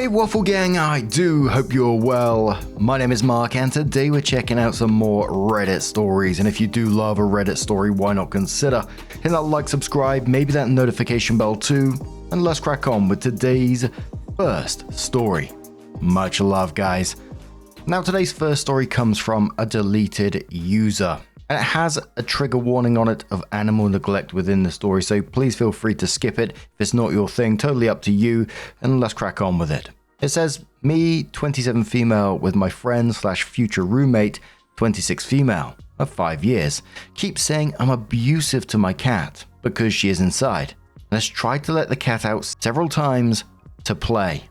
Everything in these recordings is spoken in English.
Hey Waffle Gang, I do hope you're well. My name is Mark and today we're checking out some more Reddit stories, and if you do love a Reddit story, why not consider hitting that like, subscribe, maybe that notification bell too, and let's crack on with today's first story. Much love, guys. Now today's first story comes from a deleted user, and it has a trigger warning on it of animal neglect within the story, so please feel free to skip it if it's not your thing, totally up to you, and let's crack on with it. It says, me, 27 female, with my friend / future roommate, 26 female, of 5 years, keep saying I'm abusive to my cat because she is inside, and has tried to let the cat out several times to play.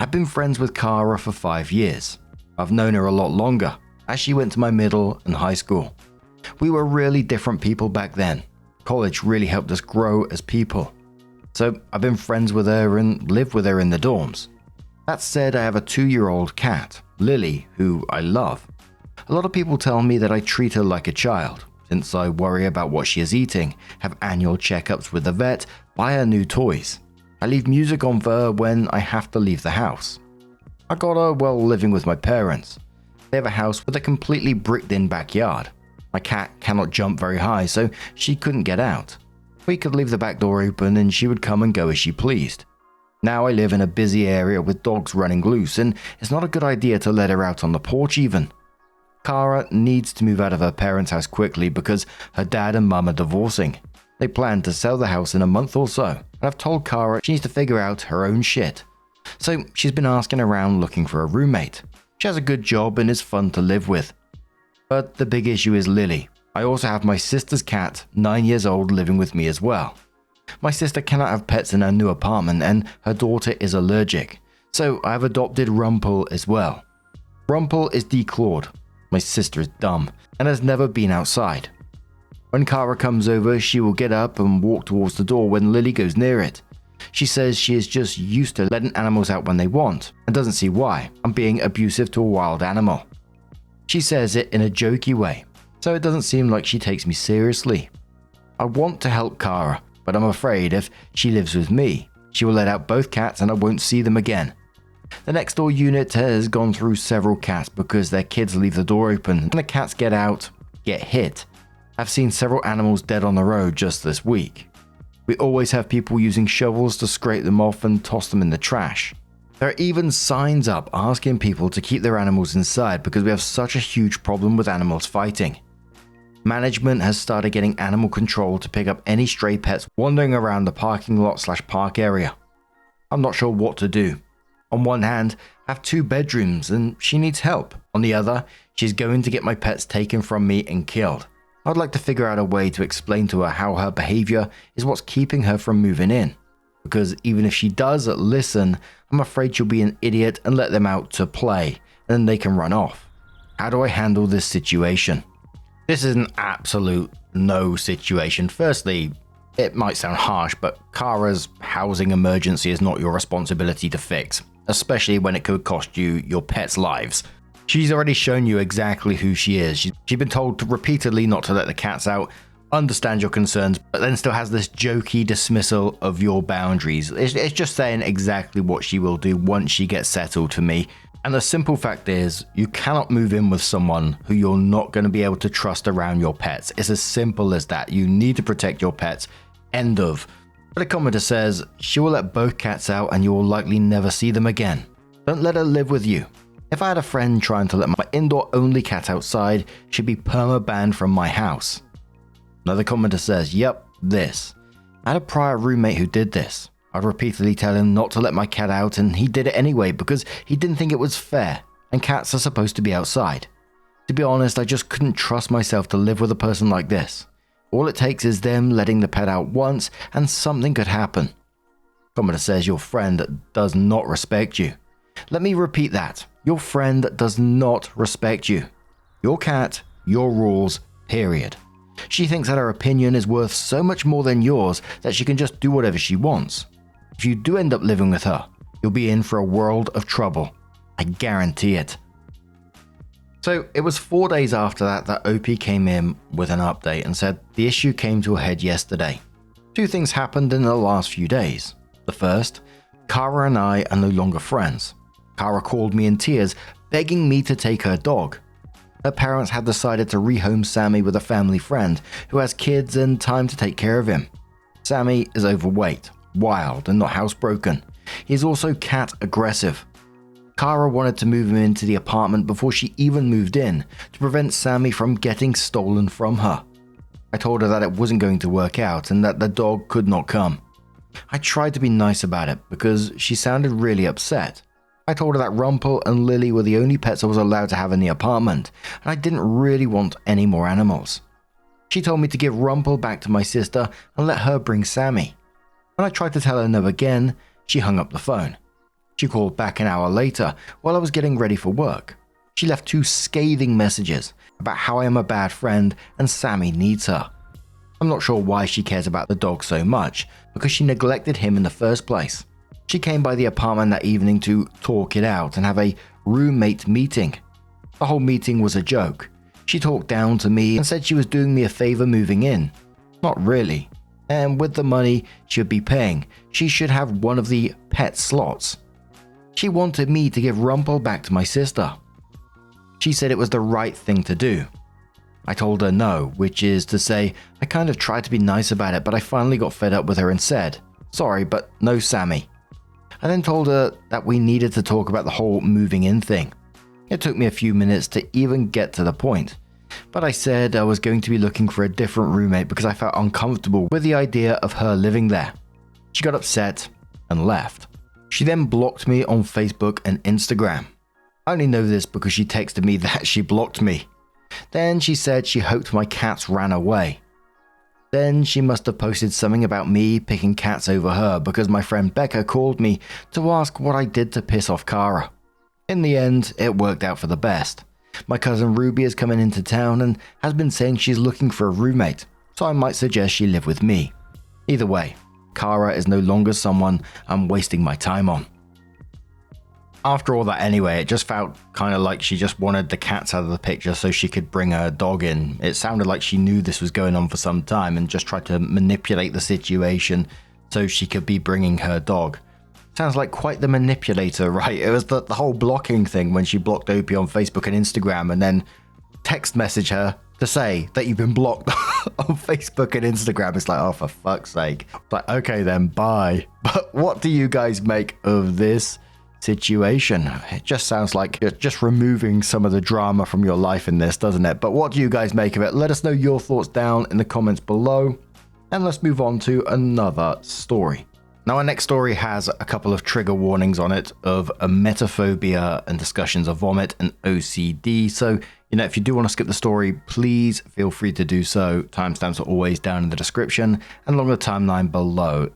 I've been friends with Kara for 5 years. I've known her a lot longer, as she went to my middle and high school. We were really different people back then. College really helped us grow as people. So I've been friends with her and lived with her in the dorms. That said, I have a 2-year-old cat, Lily, who I love. A lot of people tell me that I treat her like a child, since I worry about what she is eating, have annual checkups with the vet, buy her new toys. I leave music on for her when I have to leave the house. I got her while living with my parents. They have a house with a completely bricked-in backyard. My cat cannot jump very high, so she couldn't get out. We could leave the back door open and she would come and go as she pleased. Now I live in a busy area with dogs running loose, and it's not a good idea to let her out on the porch even. Kara needs to move out of her parents' house quickly because her dad and mum are divorcing. They plan to sell the house in a month or so, and I've told Kara she needs to figure out her own shit. So she's been asking around looking for a roommate. She has a good job and is fun to live with. But the big issue is Lily. I also have my sister's cat, 9 years old, living with me as well. My sister cannot have pets in her new apartment and her daughter is allergic, so I have adopted Rumple as well. Rumple is declawed. My sister is dumb and has never been outside. When Kara comes over, she will get up and walk towards the door when Lily goes near it. She says she is just used to letting animals out when they want and doesn't see why I'm being abusive to a wild animal. She says it in a jokey way, so it doesn't seem like she takes me seriously. I want to help Kara, but I'm afraid if she lives with me, she will let out both cats and I won't see them again. The next door unit has gone through several cats because their kids leave the door open and the cats get out, get hit. I've seen several animals dead on the road just this week. We always have people using shovels to scrape them off and toss them in the trash. There are even signs up asking people to keep their animals inside because we have such a huge problem with animals fighting. Management has started getting animal control to pick up any stray pets wandering around the parking lot / park area. I'm not sure what to do. On one hand, I have 2 bedrooms and she needs help. On the other, she's going to get my pets taken from me and killed. I'd like to figure out a way to explain to her how her behavior is what's keeping her from moving in. Because even if she does listen, I'm afraid she'll be an idiot and let them out to play, and then they can run off. How do I handle this situation? This is an absolute no situation. Firstly, it might sound harsh, but Kara's housing emergency is not your responsibility to fix, especially when it could cost you your pets' lives. She's already shown you exactly who she is. She's been told repeatedly not to let the cats out, understand your concerns, but then still has this jokey dismissal of your boundaries. It's just saying exactly what she will do once she gets settled to me. And the simple fact is, you cannot move in with someone who you're not going to be able to trust around your pets. It's as simple as that. You need to protect your pets. End of. But a commenter says, she will let both cats out and you will likely never see them again. Don't let her live with you. If I had a friend trying to let my indoor-only cat outside, she'd be perma-banned from my house. Another commenter says, yep, this. I had a prior roommate who did this. I'd repeatedly tell him not to let my cat out and he did it anyway because he didn't think it was fair and cats are supposed to be outside. To be honest, I just couldn't trust myself to live with a person like this. All it takes is them letting the pet out once and something could happen. Commenter says your friend does not respect you. Let me repeat that. Your friend does not respect you. Your cat, your rules, period. She thinks that her opinion is worth so much more than yours that she can just do whatever she wants. If you do end up living with her, you'll be in for a world of trouble. I guarantee it. So it was 4 days after that OP came in with an update and said the issue came to a head yesterday. 2 things happened in the last few days. The first, Kara and I are no longer friends. Kara called me in tears, begging me to take her dog. Her parents had decided to rehome Sammy with a family friend who has kids and time to take care of him. Sammy is overweight, wild, and not housebroken. He is also cat aggressive. Kara wanted to move him into the apartment before she even moved in to prevent Sammy from getting stolen from her. I told her that it wasn't going to work out and that the dog could not come. I tried to be nice about it because she sounded really upset. I told her that Rumpel and Lily were the only pets I was allowed to have in the apartment, and I didn't really want any more animals. She told me to give Rumpel back to my sister and let her bring Sammy. When I tried to tell her no again, she hung up the phone. She called back an hour later while I was getting ready for work. She left 2 scathing messages about how I am a bad friend and Sammy needs her. I'm not sure why she cares about the dog so much, because she neglected him in the first place. She came by the apartment that evening to talk it out and have a roommate meeting. The whole meeting was a joke. She talked down to me and said she was doing me a favor moving in. Not really. And with the money she would be paying, she should have one of the pet slots. She wanted me to give Rumpel back to my sister. She said it was the right thing to do. I told her no, which is to say, I kind of tried to be nice about it, but I finally got fed up with her and said, "Sorry, but no Sammy." I then told her that we needed to talk about the whole moving in thing. It took me a few minutes to even get to the point, but I said I was going to be looking for a different roommate because I felt uncomfortable with the idea of her living there. She got upset and left. She then blocked me on Facebook and Instagram. I only know this because she texted me that she blocked me. Then she said she hoped my cats ran away. Then she must have posted something about me picking cats over her because my friend Becca called me to ask what I did to piss off Kara. In the end, it worked out for the best. My cousin Ruby is coming into town and has been saying she's looking for a roommate, so I might suggest she live with me. Either way, Kara is no longer someone I'm wasting my time on. After all that anyway, it just felt kind of like she just wanted the cats out of the picture so she could bring her dog in. It sounded like she knew this was going on for some time and just tried to manipulate the situation so she could be bringing her dog. Sounds like quite the manipulator, right? It was the whole blocking thing when she blocked Opie on Facebook and Instagram and then text message her to say that you've been blocked on Facebook and Instagram. It's like, oh, for fuck's sake. It's like, okay then, bye. But what do you guys make of this situation? It just sounds like you're just removing some of the drama from your life in this, doesn't it? But what do you guys make of it? Let us know your thoughts down in the comments below. And let's move on to another story. Now, our next story has a couple of trigger warnings on it of emetophobia and discussions of vomit and OCD. So, if you do want to skip the story, please feel free to do so. Timestamps are always down in the description and along the timeline below.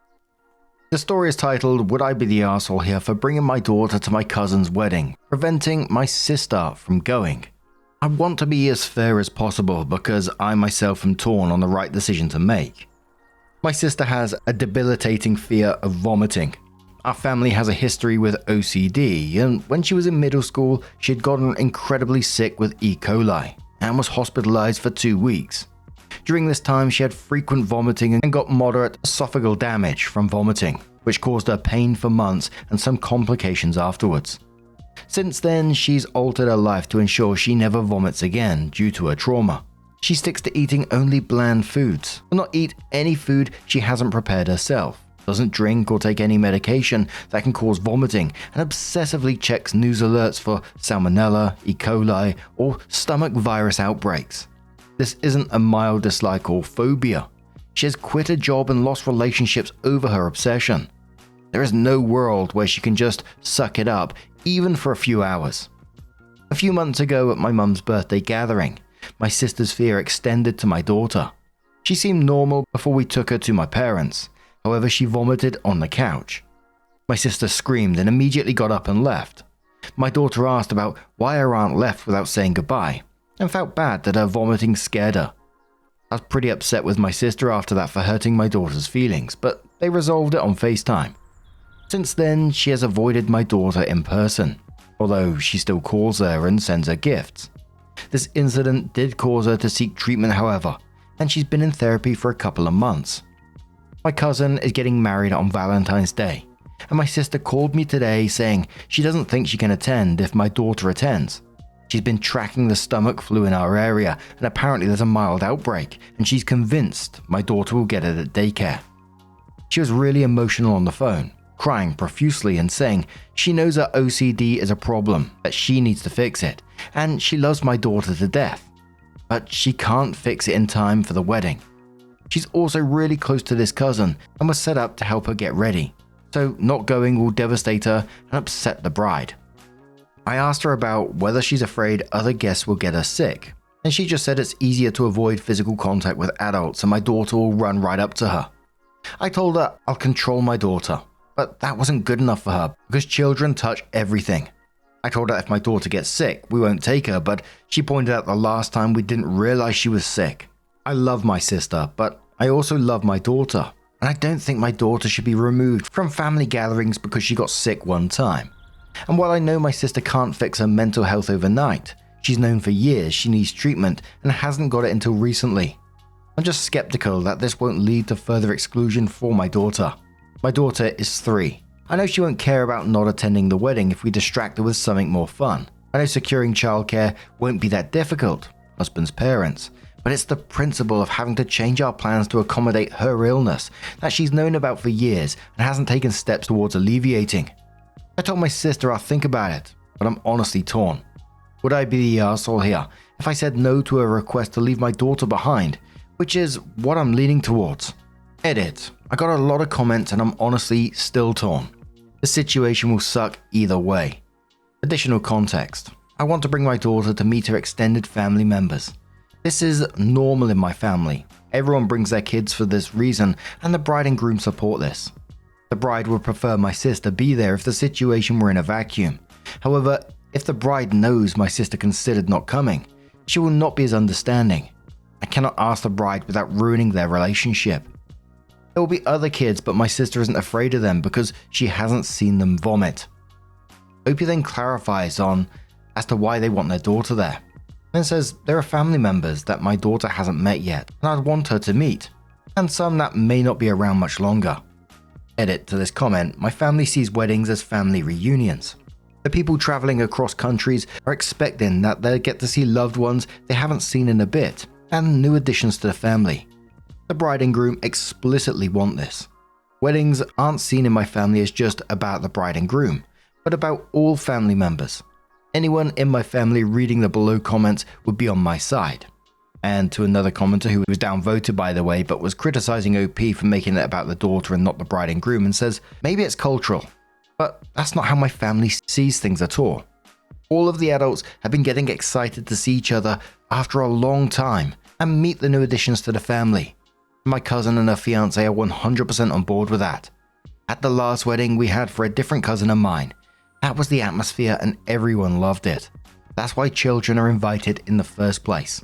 The story is titled, "Would I be the arsehole here for bringing my daughter to my cousin's wedding, preventing my sister from going? I want to be as fair as possible because I myself am torn on the right decision to make. My sister has a debilitating fear of vomiting. Our family has a history with OCD, and when she was in middle school, she had gotten incredibly sick with E. coli and was hospitalized for 2 weeks. During this time, she had frequent vomiting and got moderate esophageal damage from vomiting, which caused her pain for months and some complications afterwards. Since then, she's altered her life to ensure she never vomits again due to her trauma. She sticks to eating only bland foods, will not eat any food she hasn't prepared herself, doesn't drink or take any medication that can cause vomiting, and obsessively checks news alerts for salmonella, E. coli, or stomach virus outbreaks. This isn't a mild dislike or phobia. She has quit a job and lost relationships over her obsession. There is no world where she can just suck it up, even for a few hours. A few months ago at my mum's birthday gathering, my sister's fear extended to my daughter. She seemed normal before we took her to my parents. However, she vomited on the couch. My sister screamed and immediately got up and left. My daughter asked about why her aunt left without saying goodbye, and felt bad that her vomiting scared her. I was pretty upset with my sister after that for hurting my daughter's feelings, but they resolved it on FaceTime. Since then, she has avoided my daughter in person, although she still calls her and sends her gifts. This incident did cause her to seek treatment, however, and she's been in therapy for a couple of months. My cousin is getting married on Valentine's Day, And my sister called me today saying she doesn't think she can attend if my daughter attends. She's been tracking the stomach flu in our area, and apparently there's a mild outbreak, and she's convinced my daughter will get it at daycare. She was really emotional on the phone, crying profusely and saying she knows her OCD is a problem, that she needs to fix it, and she loves my daughter to death, but she can't fix it in time for the wedding. She's also really close to this cousin and was set up to help her get ready, so not going will devastate her and upset the bride. I asked her about whether she's afraid other guests will get her sick, and she just said it's easier to avoid physical contact with adults and my daughter will run right up to her. I told her I'll control my daughter, but that wasn't good enough for her because children touch everything. I told her if my daughter gets sick, we won't take her, but she pointed out the last time we didn't realize she was sick. I love my sister, but I also love my daughter, and I don't think my daughter should be removed from family gatherings because she got sick one time. And while I know my sister can't fix her mental health overnight, she's known for years she needs treatment and hasn't got it until recently. I'm just skeptical that this won't lead to further exclusion for my daughter. My daughter is 3. I know she won't care about not attending the wedding if we distract her with something more fun. I know securing childcare won't be that difficult, husband's parents, but it's the principle of having to change our plans to accommodate her illness that she's known about for years and hasn't taken steps towards alleviating. I told my sister I'll think about it, but I'm honestly torn. Would I be the arsehole here if I said no to a request to leave my daughter behind, which is what I'm leaning towards? Edit. I got a lot of comments and I'm honestly still torn. The situation will suck either way. Additional context. I want to bring my daughter to meet her extended family members. This is normal in my family. Everyone brings their kids for this reason and the bride and groom support this. The bride would prefer my sister be there if the situation were in a vacuum. However, if the bride knows my sister considered not coming, she will not be as understanding. I cannot ask the bride without ruining their relationship. There will be other kids, but my sister isn't afraid of them because she hasn't seen them vomit. Opie then clarifies as to why they want their daughter there, and says there are family members that my daughter hasn't met yet and I'd want her to meet, and some that may not be around much longer. Edit to this comment, my family sees weddings as family reunions. The people traveling across countries are expecting that they'll get to see loved ones they haven't seen in a bit, and new additions to the family. The bride and groom explicitly want this. Weddings aren't seen in my family as just about the bride and groom, but about all family members. Anyone in my family reading the below comments would be on my side. And to another commenter who was downvoted by the way, but was criticizing OP for making it about the daughter and not the bride and groom, and says, maybe it's cultural, but that's not how my family sees things at all. All of the adults have been getting excited to see each other after a long time and meet the new additions to the family. My cousin and her fiance are 100% on board with that. At the last wedding we had for a different cousin of mine, that was the atmosphere and everyone loved it. That's why children are invited in the first place.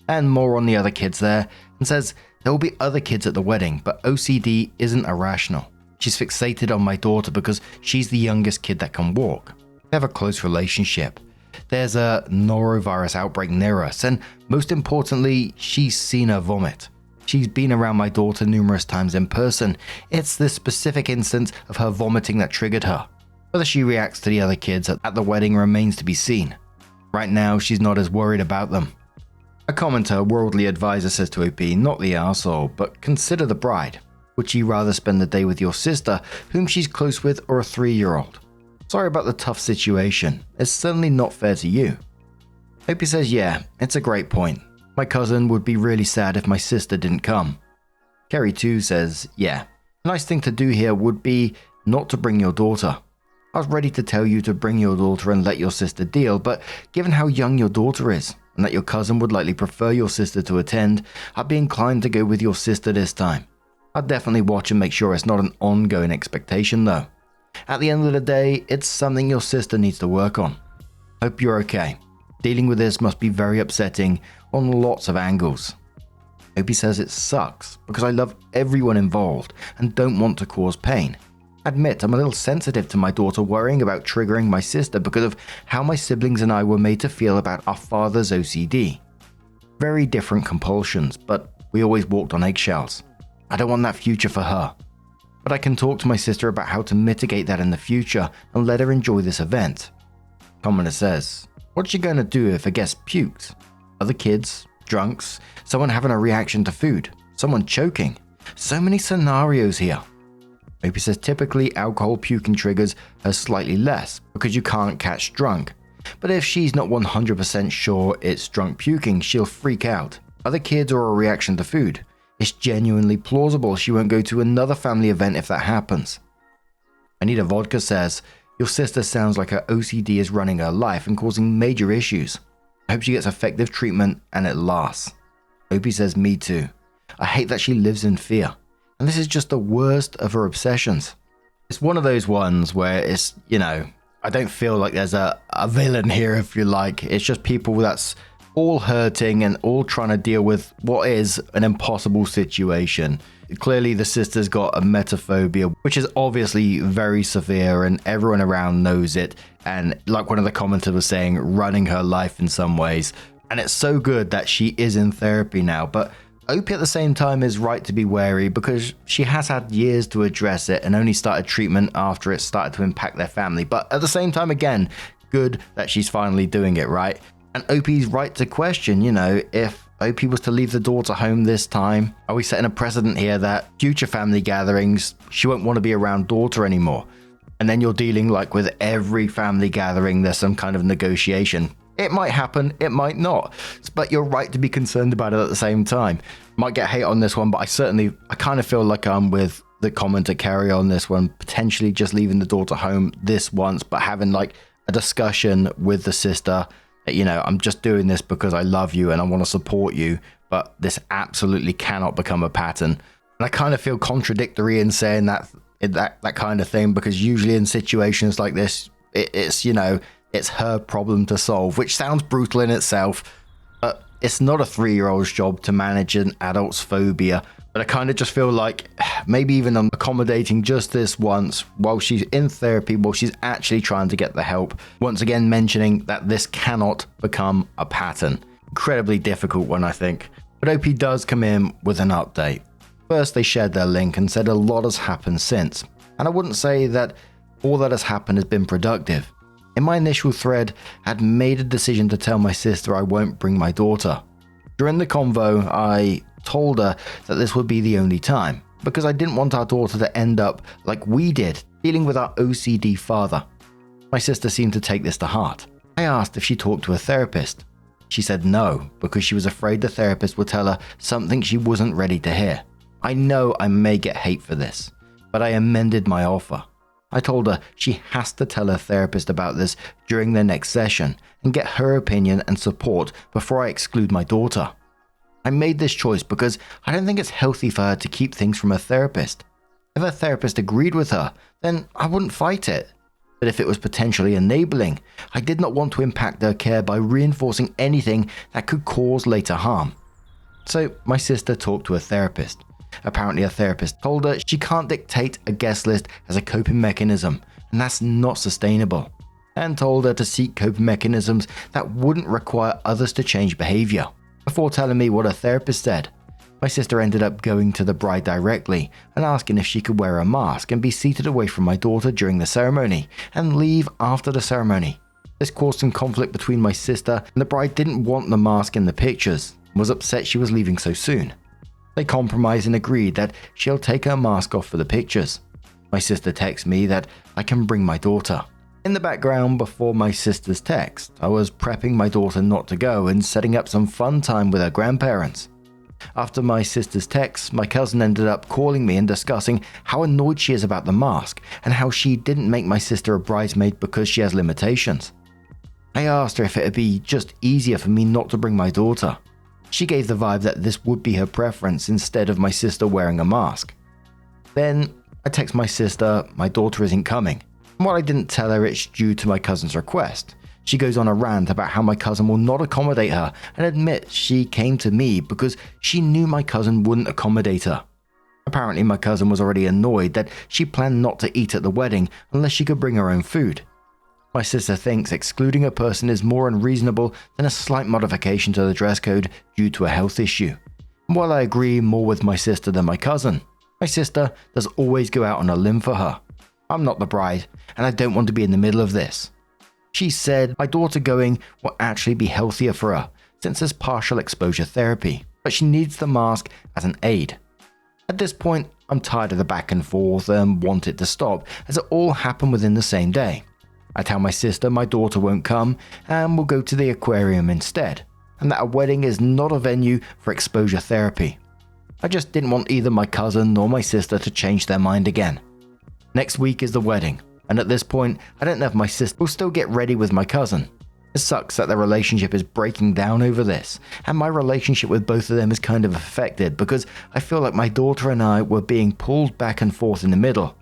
And more on the other kids there, and says there will be other kids at the wedding, but OCD isn't irrational. She's fixated on my daughter because she's the youngest kid that can walk. They have a close relationship. There's a norovirus outbreak near us, and most importantly, she's seen her vomit. She's been around my daughter numerous times in person. It's this specific instance of her vomiting that triggered her. Whether she reacts to the other kids at the wedding remains to be seen. Right now, she's not as worried about them. A commenter, worldly advisor, says to OP, not the arsehole, but consider the bride. Would she rather spend the day with your sister, whom she's close with, or a 3-year-old? Sorry about the tough situation. It's certainly not fair to you. OP says, yeah, it's a great point. My cousin would be really sad if my sister didn't come. Kerry too says, yeah, a nice thing to do here would be not to bring your daughter. I was ready to tell you to bring your daughter and let your sister deal, but given how young your daughter is, and that your cousin would likely prefer your sister to attend, I'd be inclined to go with your sister this time. I'd definitely watch and make sure it's not an ongoing expectation though. At the end of the day, it's something your sister needs to work on. Hope you're okay. Dealing with this must be very upsetting on lots of angles. Opie says it sucks because I love everyone involved and don't want to cause pain. Admit I'm a little sensitive to my daughter worrying about triggering my sister because of how my siblings and I were made to feel about our father's OCD. Very different compulsions, but we always walked on eggshells. I don't want that future for her. but I can talk to my sister about how to mitigate that in the future and let her enjoy this event. Commenter says, what's she gonna do if a guest puked? Other kids, drunks, someone having a reaction to food, someone choking. So many scenarios here. Opie says typically alcohol puking triggers her slightly less because you can't catch drunk. But if she's not 100% sure it's drunk puking, she'll freak out. Other kids or a reaction to food. It's genuinely plausible she won't go to another family event if that happens. Anita Vodka says, your sister sounds like her OCD is running her life and causing major issues. I hope she gets effective treatment and it lasts. Opie says, me too. I hate that she lives in fear. And this is just the worst of her obsessions. It's one of those ones where it's, I don't feel like there's a villain here, if you like. It's just people that's all hurting and all trying to deal with what is an impossible situation. Clearly, the sister's got a emetophobia, which is obviously very severe and everyone around knows it. And like one of the commenters was saying, running her life in some ways. And it's so good that she is in therapy now. But Opie at the same time is right to be wary because she has had years to address it and only started treatment after it started to impact their family. But at the same time, again, good that she's finally doing it, right? And Opie's right to question, if Opie was to leave the daughter home this time, are we setting a precedent here that future family gatherings, she won't want to be around daughter anymore? And then you're dealing like with every family gathering, there's some kind of negotiation. It might happen, it might not, but you're right to be concerned about it at the same time. Might get hate on this one, but I kind of feel like I'm with the commenter Carrie on this one, potentially just leaving the daughter home this once, but having like a discussion with the sister. I'm just doing this because I love you and I want to support you, but this absolutely cannot become a pattern. And I kind of feel contradictory in saying that kind of thing, because usually in situations like this, it's her problem to solve, which sounds brutal in itself, but it's not a 3-year-old's job to manage an adult's phobia. But I kind of just feel like maybe even I'm accommodating just this once while she's in therapy, while she's actually trying to get the help. Once again, mentioning that this cannot become a pattern. Incredibly difficult one, I think. But OP does come in with an update. First, they shared their link and said a lot has happened since. And I wouldn't say that all that has happened has been productive. In my initial thread, I had made a decision to tell my sister I won't bring my daughter. During the convo, I told her that this would be the only time, because I didn't want our daughter to end up like we did, dealing with our OCD father. My sister seemed to take this to heart. I asked if she talked to a therapist. She said no, because she was afraid the therapist would tell her something she wasn't ready to hear. I know I may get hate for this, but I amended my offer. I told her she has to tell her therapist about this during their next session and get her opinion and support before I exclude my daughter. I made this choice because I don't think it's healthy for her to keep things from her therapist. If her therapist agreed with her, then I wouldn't fight it. But if it was potentially enabling, I did not want to impact her care by reinforcing anything that could cause later harm. So my sister talked to a therapist. Apparently a therapist told her she can't dictate a guest list as a coping mechanism, and that's not sustainable, and told her to seek coping mechanisms that wouldn't require others to change behavior. Before telling me what her therapist said, my sister ended up going to the bride directly and asking if she could wear a mask and be seated away from my daughter during the ceremony and leave after the ceremony. This caused some conflict between my sister, and the bride didn't want the mask in the pictures and was upset she was leaving so soon. They compromised and agreed that she'll take her mask off for the pictures. My sister texts me that I can bring my daughter. In the background, before my sister's text, I was prepping my daughter not to go and setting up some fun time with her grandparents. After my sister's text, my cousin ended up calling me and discussing how annoyed she is about the mask and how she didn't make my sister a bridesmaid because she has limitations. I asked her if it would be just easier for me not to bring my daughter. She gave the vibe that this would be her preference instead of my sister wearing a mask. Then I text my sister my daughter isn't coming. And while I didn't tell her it's due to my cousin's request, she goes on a rant about how my cousin will not accommodate her and admits she came to me because she knew my cousin wouldn't accommodate her. Apparently my cousin was already annoyed that she planned not to eat at the wedding unless she could bring her own food. My sister thinks excluding a person is more unreasonable than a slight modification to the dress code due to a health issue. And while I agree more with my sister than my cousin, My sister does always go out on a limb for her. I'm not the bride, and I don't want to be in the middle of this. She said my daughter going will actually be healthier for her since there's partial exposure therapy, but she needs the mask as an aid. At this point, I'm tired of the back and forth and want it to stop, as it all happened within the same day. I tell my sister my daughter won't come and will go to the aquarium instead, and that a wedding is not a venue for exposure therapy. I just didn't want either my cousin nor my sister to change their mind again. Next week is the wedding, and at this point, I don't know if my sister will still get ready with my cousin. It sucks that their relationship is breaking down over this, and my relationship with both of them is kind of affected because I feel like my daughter and I were being pulled back and forth in the middle.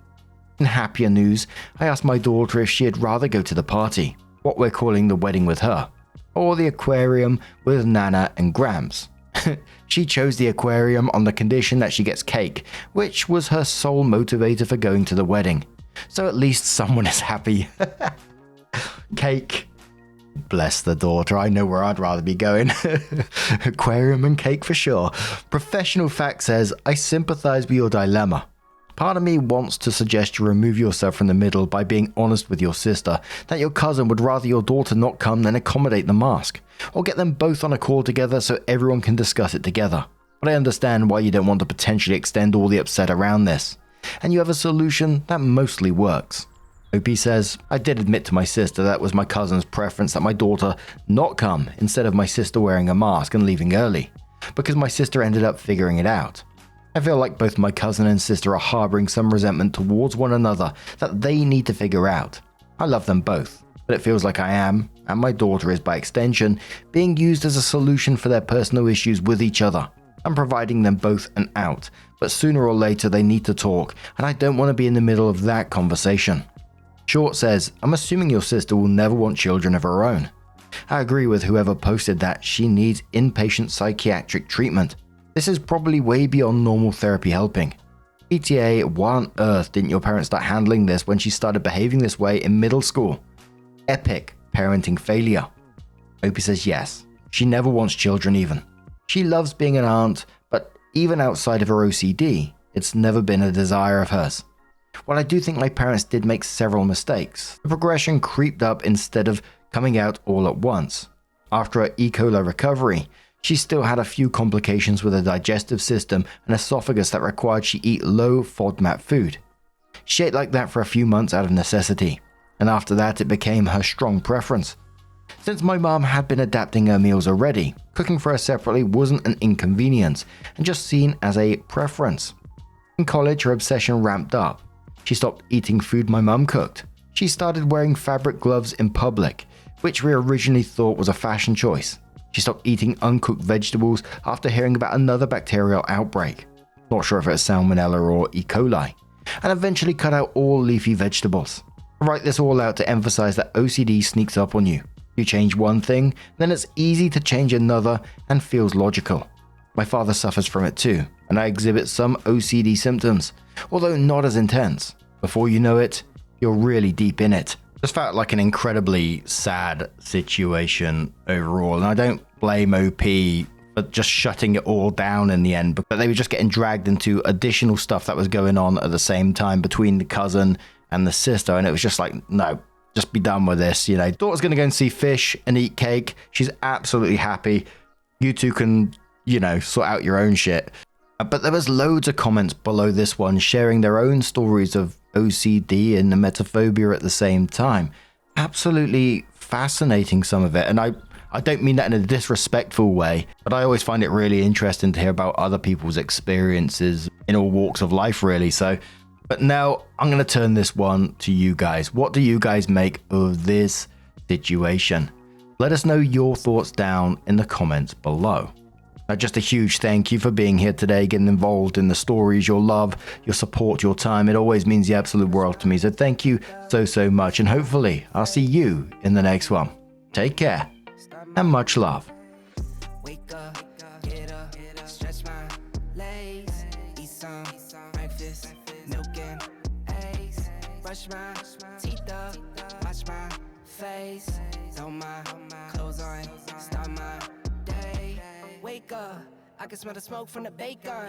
In happier news, I asked my daughter if she'd rather go to the party, what we're calling the wedding with her, or the aquarium with Nana and Gramps. She chose the aquarium on the condition that she gets cake, which was her sole motivator for going to the wedding. So at least someone is happy. Cake. Bless the daughter, I know where I'd rather be going. Aquarium and cake for sure. Professional Fact says, I sympathize with your dilemma. Part of me wants to suggest you remove yourself from the middle by being honest with your sister that your cousin would rather your daughter not come than accommodate the mask, or get them both on a call together so everyone can discuss it together. But I understand why you don't want to potentially extend all the upset around this, and you have a solution that mostly works. OP says, I did admit to my sister that was my cousin's preference that my daughter not come instead of my sister wearing a mask and leaving early, because my sister ended up figuring it out. I feel like both my cousin and sister are harboring some resentment towards one another that they need to figure out. I love them both, but it feels like I am, and my daughter is by extension, being used as a solution for their personal issues with each other. I'm providing them both an out, but sooner or later they need to talk, and I don't want to be in the middle of that conversation. Short says, I'm assuming your sister will never want children of her own. I agree with whoever posted that she needs inpatient psychiatric treatment. This is probably way beyond normal therapy helping. PTA, why on earth didn't your parents start handling this when she started behaving this way in middle school? Epic parenting failure. Opie says yes, she never wants children even. She loves being an aunt, but even outside of her OCD, it's never been a desire of hers. While I do think my parents did make several mistakes, the progression creeped up instead of coming out all at once. After her E. coli recovery, she still had a few complications with her digestive system and esophagus that required she eat low FODMAP food. She ate like that for a few months out of necessity, and after that it became her strong preference. Since my mom had been adapting her meals already, cooking for her separately wasn't an inconvenience and just seen as a preference. In college, her obsession ramped up. She stopped eating food my mum cooked. She started wearing fabric gloves in public, which we originally thought was a fashion choice. She stopped eating uncooked vegetables after hearing about another bacterial outbreak. Not sure if it was salmonella or E. coli. And eventually cut out all leafy vegetables. I write this all out to emphasize that OCD sneaks up on you. You change one thing, then it's easy to change another and feels logical. My father suffers from it too, and I exhibit some OCD symptoms, although not as intense. Before you know it, you're really deep in it. Just felt like an incredibly sad situation overall, and I don't blame OP for just shutting it all down in the end, but they were just getting dragged into additional stuff that was going on at the same time between the cousin and the sister, and it was just like, no, just be done with this, you know. Daughter's gonna go and see fish and eat cake. She's absolutely happy. You two can, you know, sort out your own shit. But there was loads of comments below this one sharing their own stories of OCD and emetophobia at the same time. Absolutely fascinating, some of it. And I don't mean that in a disrespectful way, but I always find it really interesting to hear about other people's experiences in all walks of life, really. So, but now I'm going to turn this one to you guys. What do you guys make of this situation? Let us know your thoughts down in the comments below. Now, just a huge thank you for being here today, getting involved in the stories, your love, your support, your time. It always means the absolute world to me. So thank you so much. And hopefully I'll see you in the next one. Take care and much love. Wake up, get up, stretch my legs, eat some breakfast, milk and eggs, brush my teeth up, wash my face, throw my clothes on, start my day. Wake up, I can smell the smoke from the bacon.